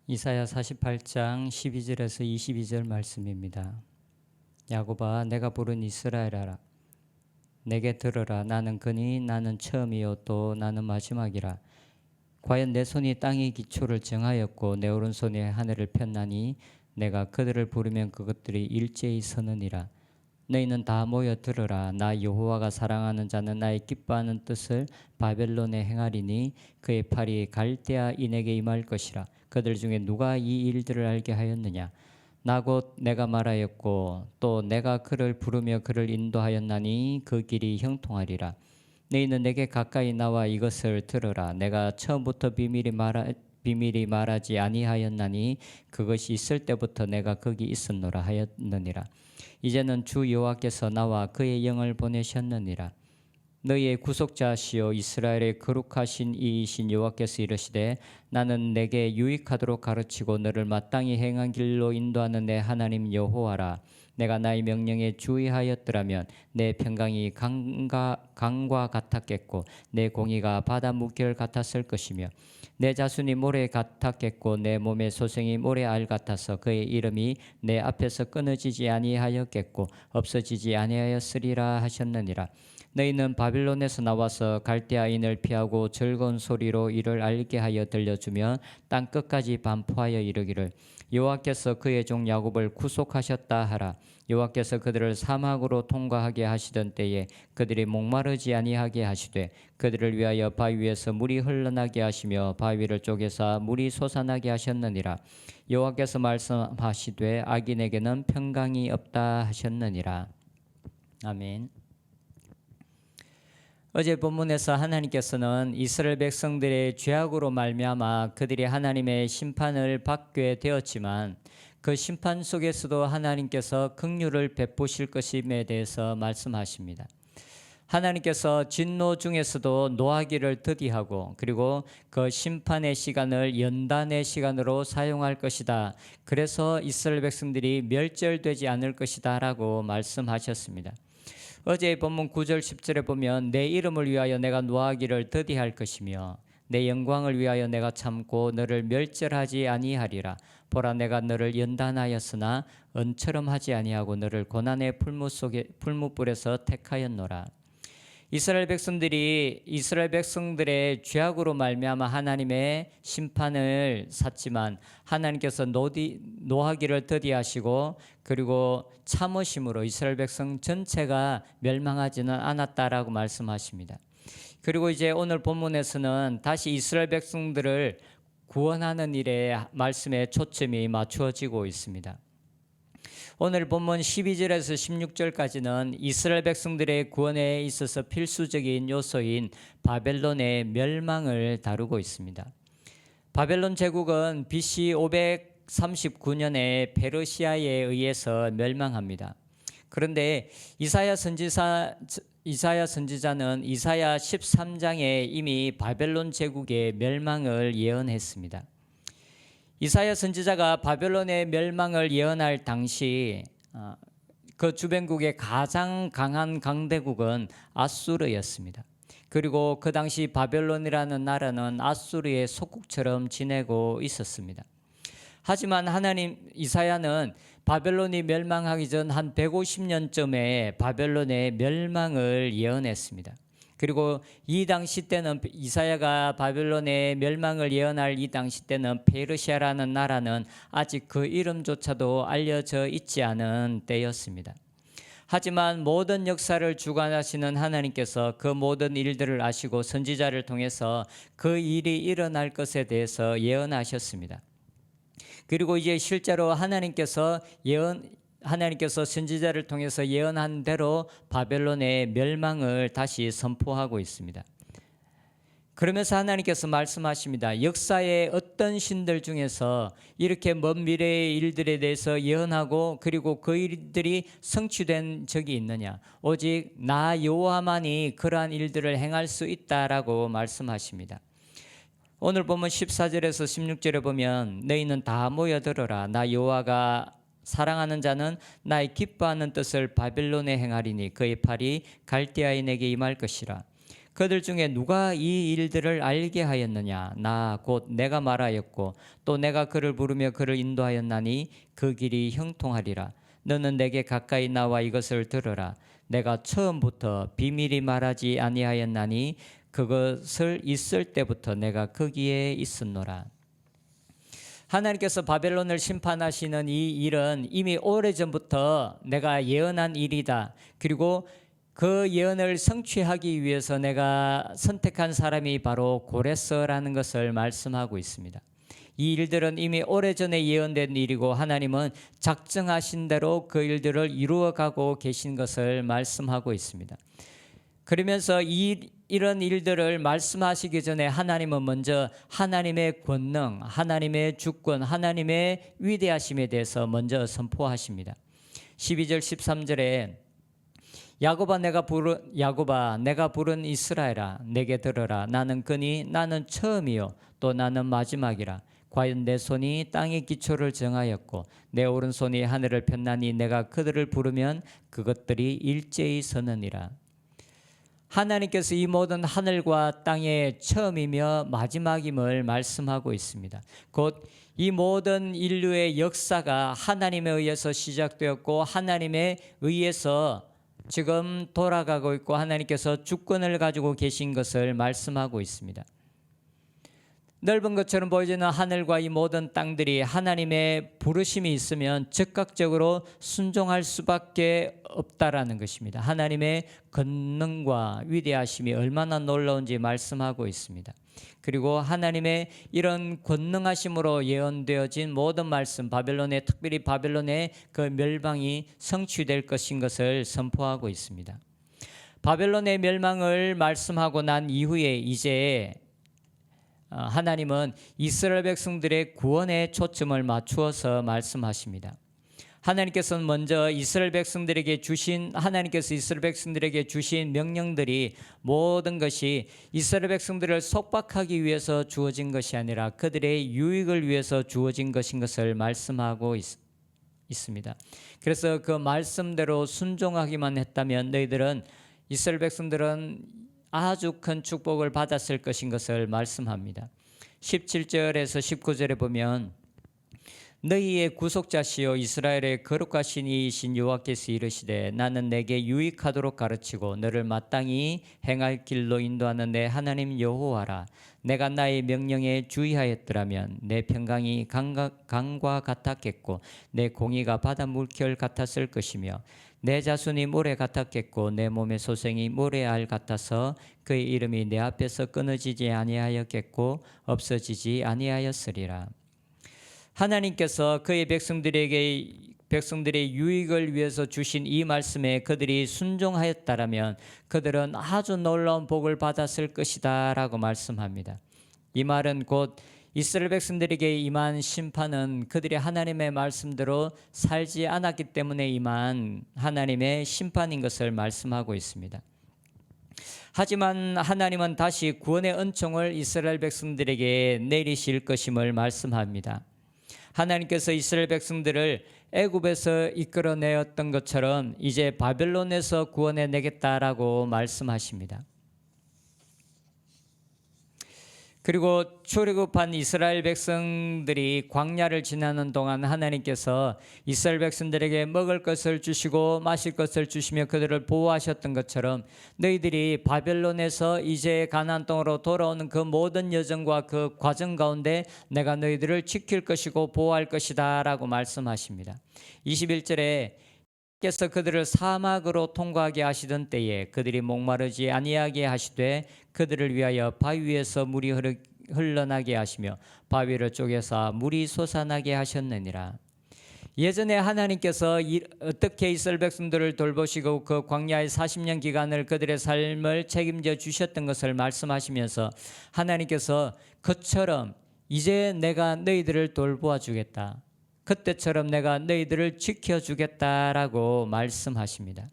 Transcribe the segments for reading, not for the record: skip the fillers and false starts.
이사야 48장 12절에서 22절 말씀입니다. 야곱아, 내가 부른 이스라엘아, 내게 들으라. 나는 그니 나는 처음이요 또 나는 마지막이라. 과연 내 손이 땅의 기초를 정하였고 내 오른손이 하늘을 폈나니 내가 그들을 부르면 그것들이 일제히 서느니라. 너희는 다 모여 들으라. 나 여호와가 사랑하는 자는 나의 기뻐하는 뜻을 바벨론에 행하리니 그의 팔이 갈대아 인에게 임할 것이라. 그들 중에 누가 이 일들을 알게 하였느냐? 나 곧 내가 말하였고 또 내가 그를 부르며 그를 인도하였나니 그 길이 형통하리라. 너희는 내게 가까이 나와 이것을 들으라. 내가 처음부터 비밀이 말하지 아니하였나니 그것이 있을 때부터 내가 거기 있었노라 하였느니라. 이제는 주 여호와께서 나와 그의 영을 보내셨느니라. 너희의 구속자시오 이스라엘의 거룩하신 이이신 여호와께서 이르시되 나는 내게 유익하도록 가르치고 너를 마땅히 행한 길로 인도하는 내 하나님 여호와라. 내가 나의 명령에 주의하였더라면 내 평강이 강과 같았겠고 내 공의가 바다 물결 같았을 것이며 내 자손이 모래 같았겠고 내 몸의 소생이 모래알 같아서 그의 이름이 내 앞에서 끊어지지 아니하였겠고 없어지지 아니하였으리라 하셨느니라. 너희는 바빌론에서 나와서 갈대아인을 피하고 즐거운 소리로 이를 알게 하여 들려주며 땅 끝까지 반포하여 이르기를 여호와께서 그의 종 야곱을 구속하셨다 하라. 여호와께서 그들을 사막으로 통과하게 하시던 때에 그들이 목마르지 아니하게 하시되 그들을 위하여 바위 위에서 물이 흘러나게 하시며 바위를 쪼개사 물이 솟아나게 하셨느니라. 여호와께서 말씀하시되 악인에게는 평강이 없다 하셨느니라. 아멘. 어제 본문에서 하나님께서는 이스라엘 백성들의 죄악으로 말미암아 그들이 하나님의 심판을 받게 되었지만 그 심판 속에서도 하나님께서 긍휼을 베푸실 것임에 대해서 말씀하십니다. 하나님께서 진노 중에서도 노하기를 더디하고 그리고 그 심판의 시간을 연단의 시간으로 사용할 것이다. 그래서 이스라엘 백성들이 멸절되지 않을 것이다 라고 말씀하셨습니다. 어제 본문 9절 10절에 보면 내 이름을 위하여 내가 노하기를 더디할 것이며 내 영광을 위하여 내가 참고 너를 멸절하지 아니하리라. 보라 내가 너를 연단하였으나 은처럼 하지 아니하고 너를 고난의 풀무불에서 택하였노라. 이스라엘 백성들의 죄악으로 말미암아 하나님의 심판을 샀지만 하나님께서 노하기를 더디하시고 그리고 참으심으로 이스라엘 백성 전체가 멸망하지는 않았다라고 말씀하십니다. 그리고 이제 오늘 본문에서는 다시 이스라엘 백성들을 구원하는 일에 말씀에 초점이 맞추어지고 있습니다. 오늘 본문 12절에서 16절까지는 이스라엘 백성들의 구원에 있어서 필수적인 요소인 바벨론의 멸망을 다루고 있습니다. 바벨론 제국은 BC 539년에 페르시아에 의해서 멸망합니다. 그런데 이사야 선지자는 이사야 13장에 이미 바벨론 제국의 멸망을 예언했습니다. 이사야 선지자가 바벨론의 멸망을 예언할 당시 그 주변국의 가장 강한 강대국은 아수르였습니다. 그리고 그 당시 바벨론이라는 나라는 아수르의 속국처럼 지내고 있었습니다. 하지만 이사야는 바벨론이 멸망하기 전 한 150년쯤에 바벨론의 멸망을 예언했습니다. 그리고 이 당시 때는 이사야가 바벨론의 멸망을 예언할 이 당시 때는 페르시아라는 나라는 아직 그 이름조차도 알려져 있지 않은 때였습니다. 하지만 모든 역사를 주관하시는 하나님께서 그 모든 일들을 아시고 선지자를 통해서 그 일이 일어날 것에 대해서 예언하셨습니다. 그리고 이제 실제로 하나님께서 선지자를 통해서 예언한 대로 바벨론의 멸망을 다시 선포하고 있습니다. 그러면서 하나님께서 말씀하십니다. 역사의 어떤 신들 중에서 이렇게 먼 미래의 일들에 대해서 예언하고 그리고 그 일들이 성취된 적이 있느냐? 오직 나 여호와만이 그러한 일들을 행할 수 있다라고 말씀하십니다. 오늘 보면 14절에서 16절에 보면 너희는 다 모여들어라. 나 여호와가 사랑하는 자는 나의 기뻐하는 뜻을 바벨론에 행하리니 그의 팔이 갈대아인에게 임할 것이라. 그들 중에 누가 이 일들을 알게 하였느냐? 나 곧 내가 말하였고 또 내가 그를 부르며 그를 인도하였나니 그 길이 형통하리라. 너는 내게 가까이 나와 이것을 들으라. 내가 처음부터 비밀이 말하지 아니하였나니 그것을 있을 때부터 내가 거기에 있었노라. 하나님께서 바벨론을 심판하시는 이 일은 이미 오래전부터 내가 예언한 일이다. 그리고 그 예언을 성취하기 위해서 내가 선택한 사람이 바로 고레스라는 것을 말씀하고 있습니다. 이 일들은 이미 오래전에 예언된 일이고 하나님은 작정하신 대로 그 일들을 이루어가고 계신 것을 말씀하고 있습니다. 그러면서 이런 일들을 말씀하시기 전에 하나님은 먼저 하나님의 권능, 하나님의 주권, 하나님의 위대하심에 대해서 먼저 선포하십니다. 12절 13절에 야곱아 내가 부른 이스라엘아 내게 들으라. 나는 그니 나는 처음이요 또 나는 마지막이라. 과연 내 손이 땅의 기초를 정하였고 내 오른손이 하늘을 폈나니 내가 그들을 부르면 그것들이 일제히 서느니라. 하나님께서 이 모든 하늘과 땅의 처음이며 마지막임을 말씀하고 있습니다. 곧 이 모든 인류의 역사가 하나님에 의해서 시작되었고 하나님에 의해서 지금 돌아가고 있고 하나님께서 주권을 가지고 계신 것을 말씀하고 있습니다. 넓은 것처럼 보이지는 하늘과 이 모든 땅들이 하나님의 부르심이 있으면 즉각적으로 순종할 수밖에 없다라는 것입니다. 하나님의 권능과 위대하심이 얼마나 놀라운지 말씀하고 있습니다. 그리고 하나님의 이런 권능하심으로 예언되어진 모든 말씀, 특별히 바벨론의 그 멸망이 성취될 것인 것을 선포하고 있습니다. 바벨론의 멸망을 말씀하고 난 이후에 이제 하나님은 이스라엘 백성들의 구원에 초점을 맞추어서 말씀하십니다. 하나님께서는 먼저 하나님께서 이스라엘 백성들에게 주신 명령들이 모든 것이 이스라엘 백성들을 속박하기 위해서 주어진 것이 아니라 그들의 유익을 위해서 주어진 것인 것을 말씀하고 있습니다. 그래서 그 말씀대로 순종하기만 했다면 이스라엘 백성들은 아주 큰 축복을 받았을 것인 것을 말씀합니다. 17절에서 19절에 보면 너희의 구속자시요 이스라엘의 거룩하신 이이신 여호와께서 이르시되 나는 내게 유익하도록 가르치고 너를 마땅히 행할 길로 인도하는 내 하나님 여호와라. 내가 나의 명령에 주의하였더라면 내 평강이 강과 같았겠고 내 공의가 바다 물결 같았을 것이며 내 자손이 모래 같았겠고 내 몸의 소생이 모래알 같아서 그의 이름이 내 앞에서 끊어지지 아니하였겠고 없어지지 아니하였으리라. 하나님께서 그의 백성들의 유익을 위해서 주신 이 말씀에 그들이 순종하였다라면 그들은 아주 놀라운 복을 받았을 것이다 라고 말씀합니다. 이 말은 곧 이스라엘 백성들에게 임한 심판은 그들이 하나님의 말씀대로 살지 않았기 때문에 임한 하나님의 심판인 것을 말씀하고 있습니다. 하지만 하나님은 다시 구원의 은총을 이스라엘 백성들에게 내리실 것임을 말씀합니다. 하나님께서 이스라엘 백성들을 애굽에서 이끌어내었던 것처럼 이제 바벨론에서 구원해 내겠다라고 말씀하십니다. 그리고 출애굽한 이스라엘 백성들이 광야를 지나는 동안 하나님께서 이스라엘 백성들에게 먹을 것을 주시고 마실 것을 주시며 그들을 보호하셨던 것처럼 너희들이 바벨론에서 이제 가나안 땅으로 돌아오는 그 모든 여정과 그 과정 가운데 내가 너희들을 지킬 것이고 보호할 것이다 라고 말씀하십니다. 21절에 께서 그들을 사막으로 통과하게 하시던 때에 그들이 목마르지 아니하게 하시되 그들을 위하여 바위 위에서 물이 흘러나게 하시며 바위를 쪼개서 물이 솟아나게 하셨느니라. 예전에 하나님께서 어떻게 이스라엘 백성들을 돌보시고 그 광야의 40년 기간을 그들의 삶을 책임져 주셨던 것을 말씀하시면서 하나님께서 그처럼 이제 내가 너희들을 돌보아 주겠다. 그때처럼 내가 너희들을 지켜주겠다라고 말씀하십니다.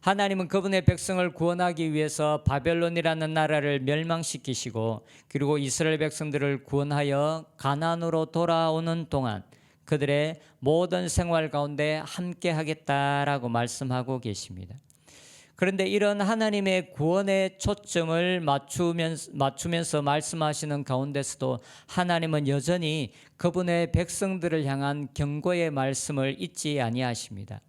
하나님은 그분의 백성을 구원하기 위해서 바벨론이라는 나라를 멸망시키시고 그리고 이스라엘 백성들을 구원하여 가나안으로 돌아오는 동안 그들의 모든 생활 가운데 함께 하겠다라고 말씀하고 계십니다. 그런데 이런 하나님의 구원의 초점을 맞추면서 말씀하시는 가운데서도 하나님은 여전히 그분의 백성들을 향한 경고의 말씀을 잊지 아니하십니다.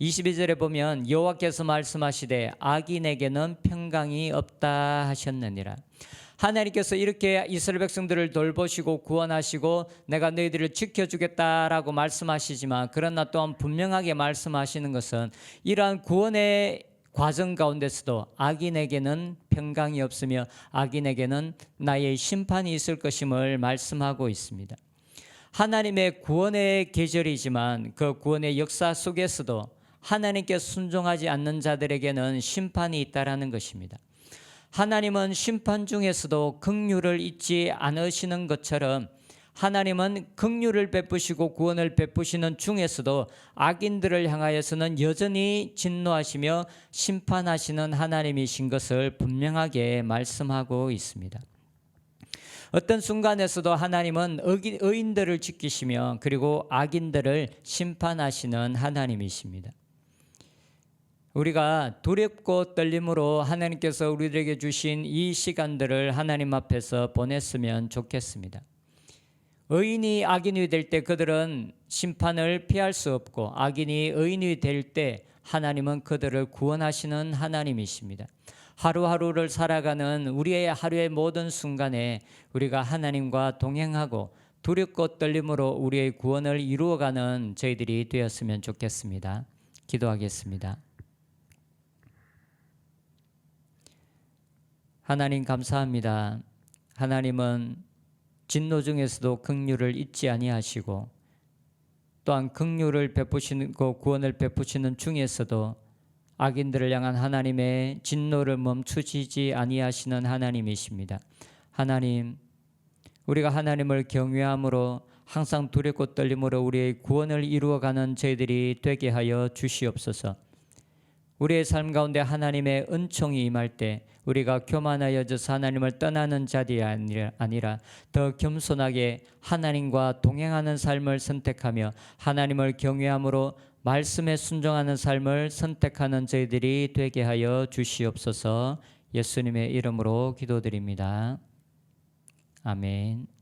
22절에 보면 여호와께서 말씀하시되 악인에게는 평강이 없다 하셨느니라. 하나님께서 이렇게 이스라엘 백성들을 돌보시고 구원하시고 내가 너희들을 지켜주겠다라고 말씀하시지만, 그러나 또한 분명하게 말씀하시는 것은 이러한 구원의 과정 가운데서도 악인에게는 평강이 없으며 악인에게는 나의 심판이 있을 것임을 말씀하고 있습니다. 하나님의 구원의 계절이지만 그 구원의 역사 속에서도 하나님께 순종하지 않는 자들에게는 심판이 있다라는 것입니다. 하나님은 심판 중에서도 긍휼을 잊지 않으시는 것처럼 하나님은 긍휼을 베푸시고 구원을 베푸시는 중에서도 악인들을 향하여서는 여전히 진노하시며 심판하시는 하나님이신 것을 분명하게 말씀하고 있습니다. 어떤 순간에서도 하나님은 의인들을 지키시며 그리고 악인들을 심판하시는 하나님이십니다. 우리가 두렵고 떨림으로 하나님께서 우리들에게 주신 이 시간들을 하나님 앞에서 보냈으면 좋겠습니다. 의인이 악인이 될 때 그들은 심판을 피할 수 없고, 악인이 의인이 될 때 하나님은 그들을 구원하시는 하나님이십니다. 하루하루를 살아가는 우리의 하루의 모든 순간에 우리가 하나님과 동행하고 두렵고 떨림으로 우리의 구원을 이루어가는 저희들이 되었으면 좋겠습니다. 기도하겠습니다. 하나님 감사합니다. 하나님은 진노 중에서도 긍휼을 잊지 아니하시고, 또한 긍휼을 베푸시고 구원을 베푸시는 중에서도 악인들을 향한 하나님의 진노를 멈추시지 아니하시는 하나님이십니다. 하나님, 우리가 하나님을 경외함으로 항상 두렵고 떨림으로 우리의 구원을 이루어가는 저희들이 되게 하여 주시옵소서. 우리의 삶 가운데 하나님의 은총이 임할 때 우리가 교만하여져서 하나님을 떠나는 자들이 아니라 더 겸손하게 하나님과 동행하는 삶을 선택하며 하나님을 경외함으로 말씀에 순종하는 삶을 선택하는 저희들이 되게 하여 주시옵소서. 예수님의 이름으로 기도드립니다. 아멘.